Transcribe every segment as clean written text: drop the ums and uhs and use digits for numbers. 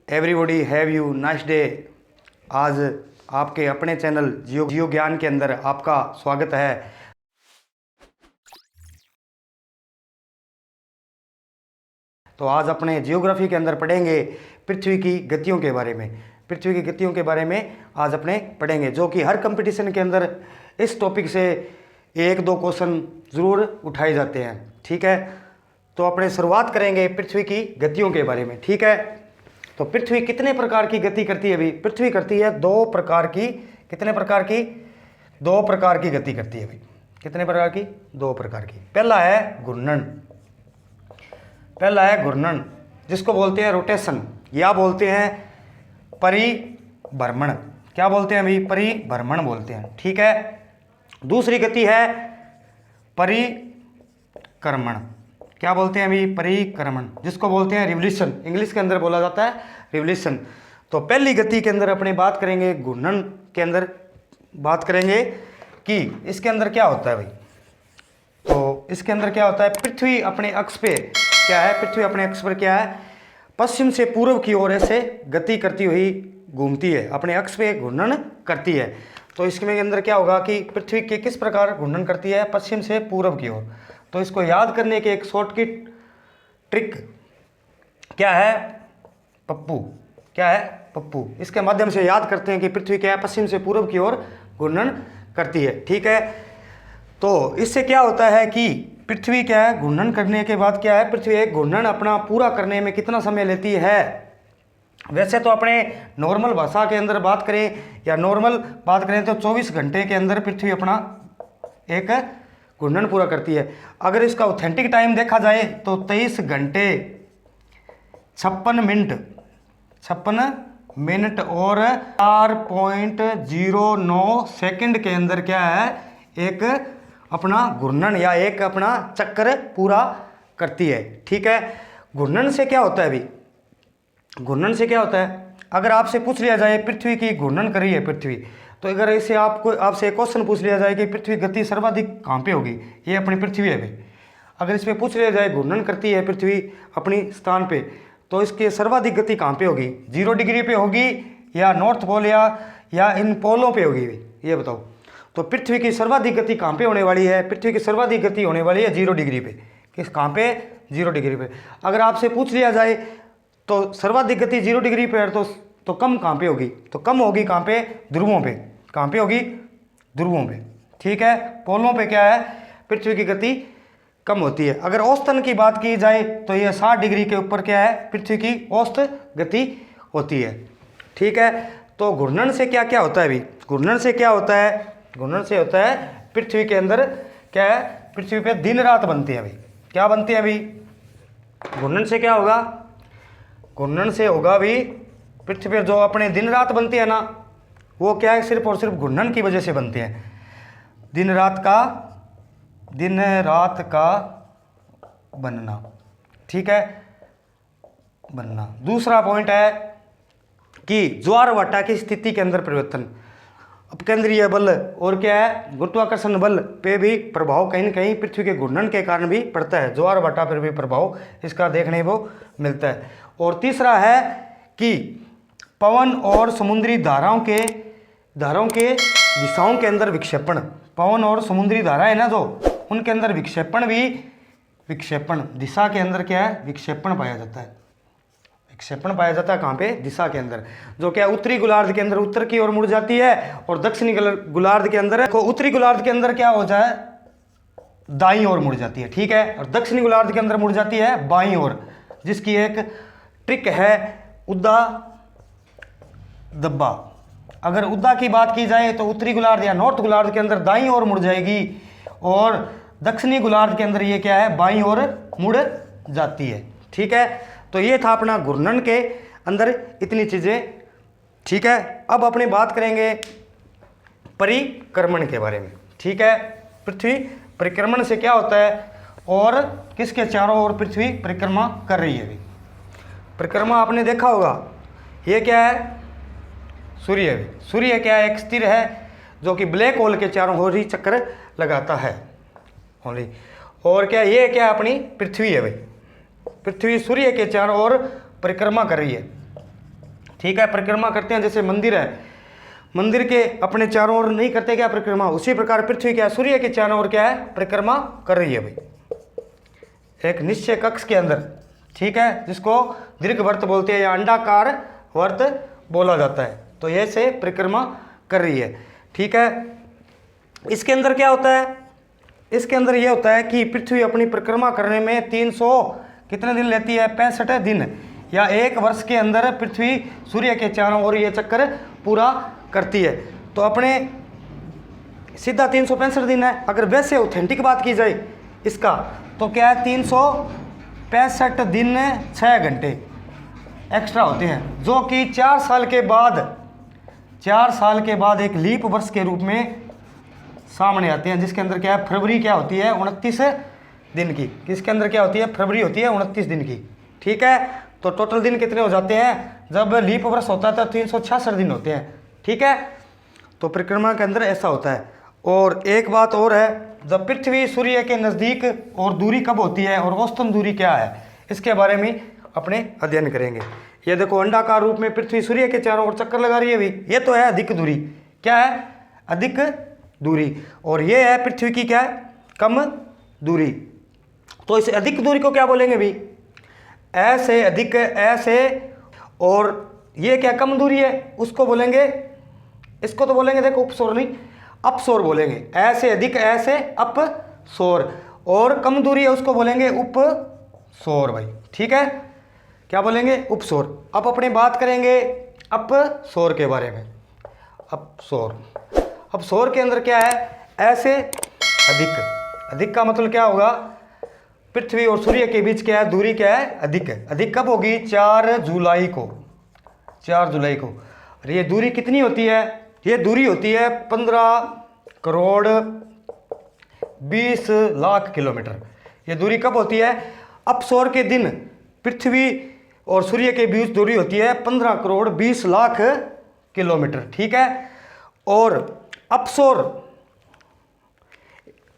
Everybody have you nice day. आज आपके अपने चैनल जियो ज्ञान के अंदर आपका स्वागत है। तो आज अपने जियोग्राफी के अंदर पढ़ेंगे पृथ्वी की गतियों के बारे में। पृथ्वी की गतियों के बारे में आज अपने पढ़ेंगे, जो कि हर कंपटीशन के अंदर इस टॉपिक से एक दो क्वेश्चन ज़रूर उठाए जाते हैं। ठीक है, तो अपने शुरुआत करेंगे पृथ्वी की गतियों के बारे में। ठीक है, तो पृथ्वी कितने प्रकार की गति करती है? अभी पृथ्वी करती है दो प्रकार की। कितने प्रकार की? दो प्रकार की गति करती है। अभी कितने प्रकार की? दो प्रकार की। पहला है घूर्णन। पहला है घूर्णन, जिसको बोलते हैं रोटेशन या बोलते हैं परिभ्रमण। क्या बोलते हैं अभी? परिभ्रमण बोलते हैं। ठीक है, दूसरी गति है परिक्रमण। क्या बोलते हैं अभी? परिक्रमण, जिसको बोलते हैं रिवोल्यूशन। इंग्लिश के अंदर बोला जाता है रिवोल्यूशन। तो पहली गति के अंदर अपने बात करेंगे, घूर्णन के अंदर बात करेंगे कि इसके अंदर क्या होता है भाई। तो इसके अंदर क्या होता है? पृथ्वी अपने अक्ष पे क्या है? पृथ्वी अपने अक्ष पर क्या है? पश्चिम से पूर्व की ओर ऐसे गति करती हुई घूमती है, अपने अक्ष पे घूर्णन करती है। तो इसके अंदर क्या होगा कि पृथ्वी के किस प्रकार घूर्णन करती है? पश्चिम से पूर्व की ओर। तो इसको याद करने के एक शॉर्टकट ट्रिक क्या है? पप्पू। क्या है? पप्पू। इसके माध्यम से याद करते हैं कि पृथ्वी क्या है? पश्चिम से पूर्व की ओर घूर्णन करती है। ठीक है, तो इससे क्या होता है कि पृथ्वी क्या है? घूर्णन करने के बाद क्या है? पृथ्वी एक घूर्णन अपना पूरा करने में कितना समय लेती है? वैसे तो अपने नॉर्मल भाषा के अंदर बात करें या नॉर्मल बात करें तो 24 घंटे के अंदर पृथ्वी अपना एक घूर्णन पूरा करती है। अगर इसका ऑथेंटिक टाइम देखा जाए तो 23 घंटे 56 मिनट और 4.09 सेकंड के अंदर क्या है? एक अपना घूर्णन या एक अपना चक्कर पूरा करती है। ठीक है, घूर्णन से क्या होता है अभी? घूर्णन से क्या होता है? अगर आपसे पूछ लिया जाए पृथ्वी की घूर्णन कर रही है पृथ्वी, तो अगर इसे आपसे एक क्वेश्चन पूछ लिया जाए कि पृथ्वी गति सर्वाधिक कहाँ पे होगी? ये अपनी पृथ्वी है भाई। अगर इस पर पूछ लिया जाए घूर्णन करती है पृथ्वी अपनी स्थान पे, तो इसकी सर्वाधिक गति कहाँ पे होगी? 0 डिग्री पे होगी या नॉर्थ पोल या इन पोलों पे होगी? ये बताओ। तो पृथ्वी की सर्वाधिक गति कहाँ पे होने वाली है? पृथ्वी की सर्वाधिक गति होने वाली है 0 डिग्री पे। किस कहाँ पे? 0 डिग्री पे। अगर आपसे पूछ लिया जाए तो सर्वाधिक गति 0 डिग्री पे है तो कम कहाँ पे होगी? तो कम होगी कहाँ पे? ध्रुवों पे। कहाँ पे होगी? ध्रुवों पे। ठीक है, पोलों पे क्या है? पृथ्वी की गति कम होती है। अगर औसतन की बात की जाए तो यह 60 डिग्री के ऊपर क्या है? पृथ्वी की औसत गति होती है। ठीक है, तो घूर्णन से क्या क्या होता है अभी? घूर्णन से क्या होता है? घूर्णन से होता है पृथ्वी के अंदर क्या है? पृथ्वी पे दिन रात बनती है अभी। क्या बनती है अभी? घूर्णन से क्या होगा? घूर्णन से होगा भी पृथ्वी पर जो अपने दिन रात बनती है ना, वो क्या है? सिर्फ और सिर्फ घूर्णन की वजह से बनते हैं। दिन रात का बनना। ठीक है, बनना। दूसरा पॉइंट है कि ज्वार भाटा की स्थिति के अंदर परिवर्तन। अपकेंद्रीय बल और क्या है? गुरुत्वाकर्षण बल पे भी प्रभाव कहीं न कहीं पृथ्वी के घूर्णन के कारण भी पड़ता है। ज्वार भाटा पर भी प्रभाव इसका देखने को मिलता है। और तीसरा है कि पवन और समुद्री धाराओं के दिशाओं के अंदर विक्षेपण। पवन और समुद्री धाराएं ना जो, उनके अंदर विक्षेपण दिशा के अंदर क्या है? विक्षेपण पाया जाता है। विक्षेपण पाया जाता है कहाँ पे? दिशा के अंदर। जो क्या उत्तरी गोलार्ध के अंदर उत्तर की ओर मुड़ जाती है और दक्षिणी गोलार्ध के अंदर उत्तरी गोलार्ध के अंदर क्या हो जाए? दाईं ओर मुड़ जाती है। ठीक है, और दक्षिणी गोलार्ध के अंदर मुड़ जाती है बाईं ओर, जिसकी एक ट्रिक है उद्दा दब्बा। अगर उद्दा की बात की जाए तो उत्तरी गोलार्ध या नॉर्थ गोलार्ध के अंदर दाईं ओर मुड़ जाएगी और दक्षिणी गोलार्ध के अंदर ये क्या है? बाईं ओर मुड़ जाती है। ठीक है, तो ये था अपना घूर्णन के अंदर इतनी चीज़ें। ठीक है, अब अपने बात करेंगे परिक्रमण के बारे में। ठीक है, पृथ्वी परिक्रमण से क्या होता है और किसके चारों ओर पृथ्वी परिक्रमा कर रही है? अभी परिक्रमा आपने देखा होगा। ये क्या है? सूर्य। सूर्य क्या है? एक स्थिर है जो कि ब्लैक होल के चारों ओर ही चक्कर लगाता है ओनली। और क्या ये क्या अपनी पृथ्वी है भाई? पृथ्वी सूर्य के चारों ओर परिक्रमा कर रही है। ठीक है, परिक्रमा करते हैं। जैसे मंदिर है, मंदिर के अपने चारों ओर नहीं करते क्या परिक्रमा, उसी प्रकार पृथ्वी क्या सूर्य के चारों ओर क्या है परिक्रमा कर रही है भाई, एक निश्चय कक्ष के अंदर। ठीक है, जिसको दीर्घ वर्त बोलते हैं या अंडाकार वर्त बोला जाता है। तो ये से परिक्रमा कर रही है। ठीक है, इसके अंदर क्या होता है, इसके अंदर यह होता है कि पृथ्वी अपनी परिक्रमा करने में 300 कितने दिन लेती है, 65 दिन, या एक वर्ष के अंदर पृथ्वी सूर्य के चारों ओर ये चक्कर पूरा करती है। तो अपने सीधा 365 दिन है। अगर वैसे ऑथेंटिक बात की जाए इसका तो क्या है, 365 दिन 6 घंटे एक्स्ट्रा होते हैं, जो कि 4 साल के बाद एक लीप वर्ष के रूप में सामने आते हैं, जिसके अंदर क्या है फरवरी क्या होती है 29 दिन की। किसके अंदर क्या होती है, फरवरी होती है 29 दिन की। ठीक है, तो टोटल दिन कितने हो जाते हैं, जब लीप वर्ष होता है तो 366 दिन होते हैं। ठीक है, तो परिक्रमा के अंदर ऐसा होता है। और एक बात और है, जब पृथ्वी सूर्य के नज़दीक और दूरी कब होती है और औसतन दूरी क्या है, इसके बारे में अपने अध्ययन करेंगे। ये देखो अंडाकार रूप में पृथ्वी सूर्य के चारों ओर चक्कर लगा रही है भी, ये तो है अधिक दूरी। क्या है, अधिक दूरी। और ये है पृथ्वी की क्या है, कम दूरी। तो इस अधिक दूरी को क्या बोलेंगे भी, ऐसे अधिक, ऐसे, और ये क्या कम दूरी है उसको बोलेंगे, इसको तो बोलेंगे देखो उपसौर नहीं अपसौर बोलेंगे। ऐसे अधिक, ऐसे अपसौर, और कम दूरी है उसको बोलेंगे उपसौर भाई। ठीक है, क्या बोलेंगे, उपसौर। अब अपनी बात करेंगे अपसौर के बारे में। अपसौर के अंदर क्या है, ऐसे अधिक, अधिक का मतलब क्या होगा, पृथ्वी और सूर्य के बीच क्या है दूरी, क्या है अधिक है। अधिक कब होगी, 4 जुलाई को, 4 जुलाई को। और ये दूरी कितनी होती है, ये दूरी होती है 15 करोड़ 20 लाख किलोमीटर। ये दूरी कब होती है, अपसौर के दिन पृथ्वी और सूर्य के बीच दूरी होती है 15 करोड़ 20 लाख किलोमीटर। ठीक है, और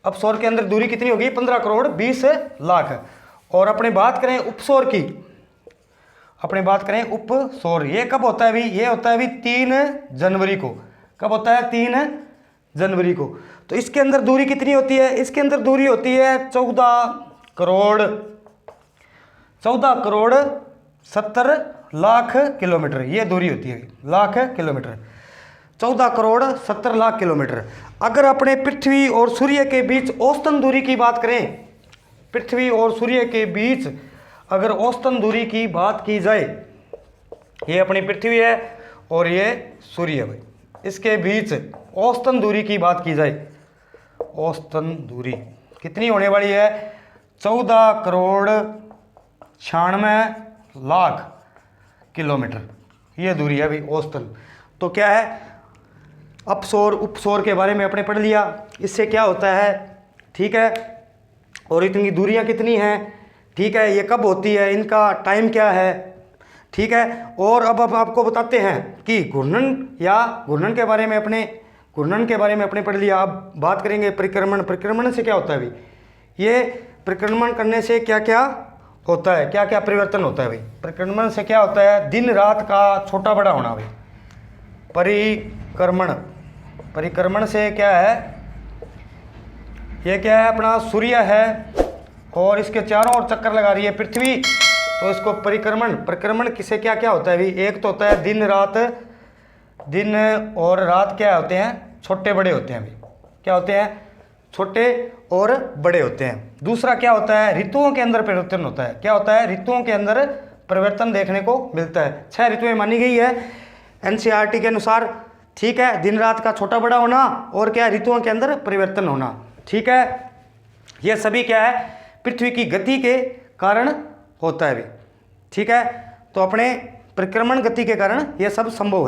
अपसौर के अंदर दूरी कितनी होगी, 15 करोड़ 20 लाख। और अपने बात करें उपसौर की, अपने बात करें उपसौर, ये कब होता है भी, ये होता है भी 3 जनवरी को। कब होता है, 3 जनवरी को। तो इसके अंदर दूरी कितनी होती है, इसके अंदर दूरी होती है 14 करोड़ 70 लाख किलोमीटर। ये दूरी होती है लाख किलोमीटर, 14 करोड़ 70 लाख किलोमीटर। अगर अपने पृथ्वी और सूर्य के बीच औसतन दूरी की बात करें, पृथ्वी और सूर्य के बीच अगर औसतन दूरी की बात की जाए, ये अपनी पृथ्वी है और ये सूर्य है, इसके बीच औसतन दूरी की बात की जाए, औसतन दूरी कितनी होने वाली है, 14 करोड़ 96 लाख किलोमीटर। ये दूरी है भाई औसतन। तो क्या है, अपसौर उपसौर के बारे में आपने पढ़ लिया, इससे क्या होता है। ठीक है, और इतनी दूरियां कितनी हैं, ठीक है, ये कब होती है, इनका टाइम क्या है। ठीक है, और अब आपको बताते हैं कि घूर्णन के बारे में अपने पढ़ लिया। अब बात करेंगे परिक्रमण। परिक्रमण से क्या होता है भाई, ये परिक्रमण करने से क्या क्या होता है, क्या क्या परिवर्तन होता है भाई। परिक्रमण से क्या होता है, दिन रात का छोटा बड़ा होना भाई। परिक्रमण से क्या है, ये क्या है, अपना सूर्य है और इसके चारों ओर चक्कर लगा रही है पृथ्वी, तो इसको परिक्रमण किसे क्या क्या होता है भाई। एक तो होता है दिन और रात क्या होते हैं, छोटे बड़े होते हैं भाई। क्या होते हैं, छोटे और बड़े होते हैं। दूसरा क्या होता है, ऋतुओं के अंदर परिवर्तन होता है। क्या होता है, ऋतुओं के अंदर परिवर्तन देखने को मिलता है। 6 ऋतुएं मानी गई है एनसीईआरटी के अनुसार। ठीक है, दिन रात का छोटा बड़ा होना और क्या, ऋतुओं के अंदर परिवर्तन होना। ठीक है, यह सभी क्या है, पृथ्वी की गति के कारण होता है भी। ठीक है, तो अपने परिक्रमण गति के कारण यह सब संभव है।